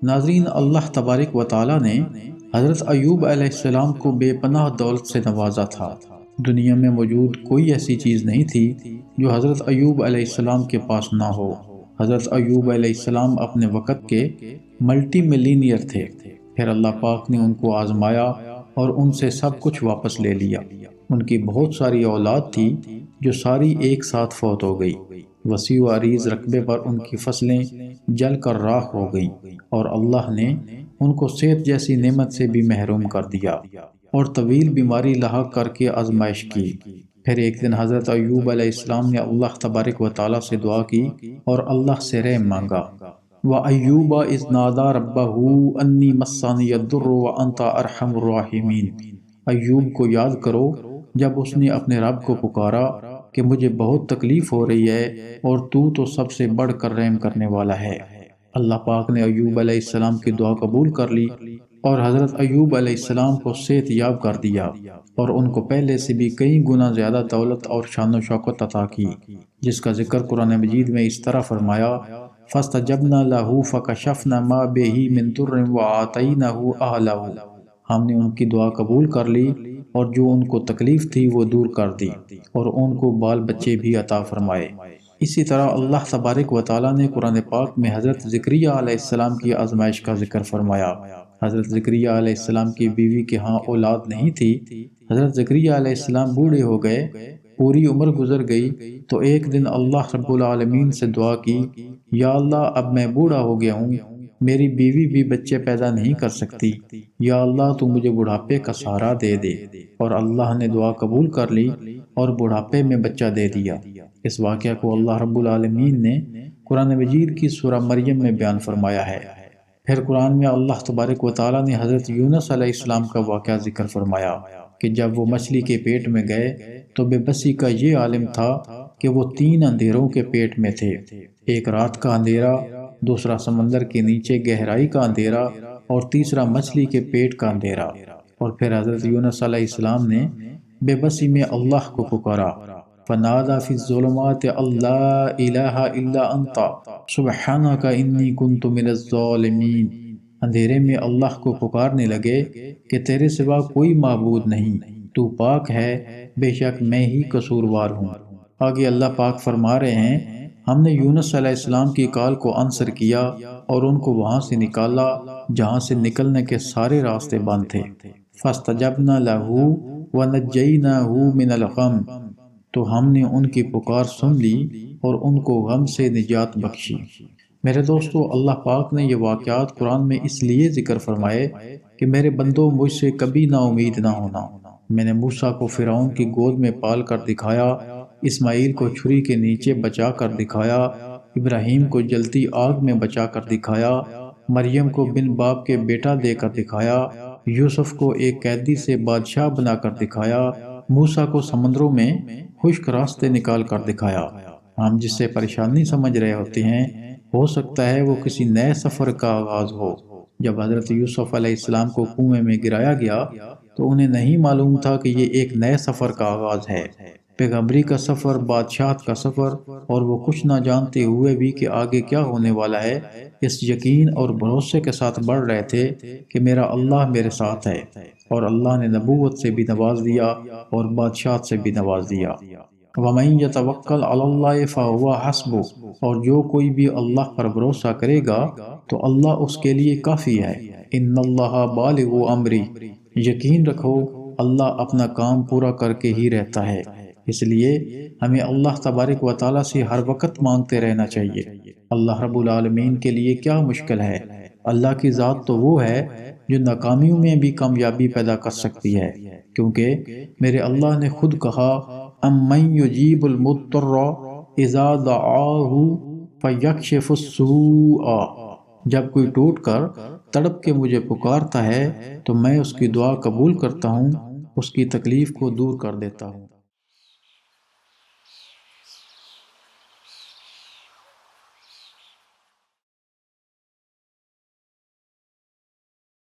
ناظرین، اللہ تبارک و تعالی نے حضرت ایوب علیہ السلام کو بے پناہ دولت سے نوازا تھا۔ دنیا میں موجود کوئی ایسی چیز نہیں تھی جو حضرت ایوب علیہ السلام کے پاس نہ ہو۔ حضرت ایوب علیہ السلام اپنے وقت کے ملٹی ملینئر تھے۔ پھر اللہ پاک نے ان کو آزمایا اور ان سے سب کچھ واپس لے لیا۔ ان کی بہت ساری اولاد تھی جو ساری ایک ساتھ فوت ہو گئی۔ وسیع و عریض رقبے پر ان کی فصلیں جل کر راکھ ہو گئیں، اور اللہ نے ان کو صحت جیسی نعمت سے بھی محروم کر دیا اور طویل بیماری لاحق کر کے آزمائش کی۔ پھر ایک دن حضرت ایوب علیہ السلام نے اللہ تبارک و تعالیٰ سے دعا کی اور اللہ سے رحم مانگا۔ وَأَيُّوبَ إِذْ نَادَى رَبَّهُ أَنِّي مَسَّنِيَ الضُّرُّ وَأَنْتَ أَرْحَمُ الرَّاحِمِينَ۔ ایوب کو یاد کرو جب اس نے اپنے رب کو پکارا کہ مجھے بہت تکلیف ہو رہی ہے اور تو سب سے بڑھ کر رحم کرنے والا ہے۔ اللہ پاک نے ایوب علیہ السلام کی دعا قبول کر لی اور حضرت ایوب علیہ السلام کو صحت یاب کر دیا، اور ان کو پہلے سے بھی کئی گنا زیادہ دولت اور شان و شوکت عطا کی، جس کا ذکر قرآن مجید میں اس طرح فرمایا: فَاسْتَجَبْنَا لَهُ فَكَشَفْنَا مَا بِهِ مِن ضُرٍّ وَآتَيْنَاهُ أَهْلَهُ۔ ہم نے ان کی دعا قبول کر لی اور جو ان کو تکلیف تھی وہ دور کر دی، اور ان کو بال بچے بھی عطا فرمائے۔ اسی طرح اللہ تبارک و تعالیٰ نے قرآن پاک میں حضرت زکریا علیہ السلام کی آزمائش کا ذکر فرمایا۔ حضرت زکریا علیہ السلام کی بیوی کے ہاں اولاد نہیں تھی۔ حضرت زکریا علیہ السلام بوڑھے ہو گئے، پوری عمر گزر گئی، تو ایک دن اللہ رب العالمین سے دعا کی: یا اللہ، اب میں بوڑھا ہو گیا ہوں، میری بیوی بھی بچے پیدا نہیں کر سکتی، یا اللہ تو مجھے بڑھاپے کا سہارا دے دے۔ اور اللہ نے دعا قبول کر لی اور بڑھاپے میں بچہ دے دیا۔ اس واقعہ کو اللہ رب العالمین نے قرآن مجید کی سورہ مریم میں بیان فرمایا ہے۔ پھر قرآن میں اللہ تبارک و تعالیٰ نے حضرت یونس علیہ السلام کا واقعہ ذکر فرمایا کہ جب وہ مچھلی کے پیٹ میں گئے تو بے بسی کا یہ عالم تھا کہ وہ 3 اندھیروں کے پیٹ میں تھے، ایک رات کا اندھیرا، دوسرا سمندر کے نیچے گہرائی کا اندھیرا، اور تیسرا مچھلی کے پیٹ کا اندھیرا۔ اور پھر حضرت یونس علیہ السلام نے بے بسی میں اللہ کو پکارا: فَنَادَى فِي الظُّلُمَاتِ أَن لَّا إِلَٰهَ إِلَّا أَنتَ سُبْحَانَكَ إِنِّي كُنتُ مِنَ الظَّالِمِينَ۔ اندھیرے میں اللہ کو پکارنے لگے کہ تیرے سوا کوئی معبود نہیں، تو پاک ہے، بے شک میں ہی قصوروار ہوں۔ آگے اللہ پاک فرما رہے ہیں: ہم نے یونس علیہ السلام کی کال کو آنسر کیا اور ان کو وہاں سے نکالا جہاں سے نکلنے کے سارے راستے بند تھے۔ فَاسْتَجَبْنَا لَهُ وَنَجَّيْنَاهُ مِنَ الْغَمِّ۔ تو ہم نے ان کی پکار سن لی اور ان کو غم سے نجات بخشی۔ میرے دوستو، اللہ پاک نے یہ واقعات قرآن میں اس لیے ذکر فرمائے کہ میرے بندوں، مجھ سے کبھی نا امید نہ ہونا۔ میں نے موسیٰ کو فرعون کی گود میں پال کر دکھایا، اسماعیل کو چھری کے نیچے بچا کر دکھایا، ابراہیم کو جلتی آگ میں بچا کر دکھایا، مریم کو بن باپ کے بیٹا دے کر دکھایا، یوسف کو ایک قیدی سے بادشاہ بنا کر دکھایا، موسیٰ کو سمندروں میں خشک راستے نکال کر دکھایا۔ ہم جس سے پریشانی سمجھ رہے ہوتے ہیں، ہو سکتا ہے وہ کسی نئے سفر کا آغاز ہو۔ جب حضرت یوسف علیہ السلام کو کنویں میں گرایا گیا تو انہیں نہیں معلوم تھا کہ یہ ایک نئے سفر کا آغاز ہے، پیغمبری کا سفر، بادشاہت کا سفر، اور وہ کچھ نہ جانتے ہوئے بھی کہ آگے کیا ہونے والا ہے، اس یقین اور بھروسے کے ساتھ بڑھ رہے تھے کہ میرا اللہ میرے ساتھ ہے، اور اللہ نے نبوت سے بھی نواز دیا اور بادشاہت سے بھی نواز دیا۔ وَمَن يَتَوَكَّلْ عَلَى اللَّهِ فَهُوَ حَسْبُهُ۔ اور جو کوئی بھی اللہ پر بھروسہ کرے گا تو اللہ اس کے لیے کافی ہے۔ إِنَّ اللَّهَ بَالِغُ أَمْرِهِ۔ یقین رکھو اللہ اپنا کام پورا کر کے ہی رہتا ہے، اس لیے ہمیں اللہ تبارک و تعالیٰ سے ہر وقت مانگتے رہنا چاہیے۔ اللہ رب العالمین کے لیے کیا مشکل ہے؟ اللہ کی ذات تو وہ ہے جو ناکامیوں میں بھی کامیابی پیدا کر سکتی ہے، کیونکہ میرے اللہ نے خود کہا: أَمَّن يُجِيبُ الْمُضْطَرَّ إِذَا دَعَاهُ فَيَكْشِفُ السُّوءَ۔ جب کوئی ٹوٹ کر تڑپ کے مجھے پکارتا ہے تو میں اس کی دعا قبول کرتا ہوں، اس کی تکلیف کو دور کر دیتا ہوں۔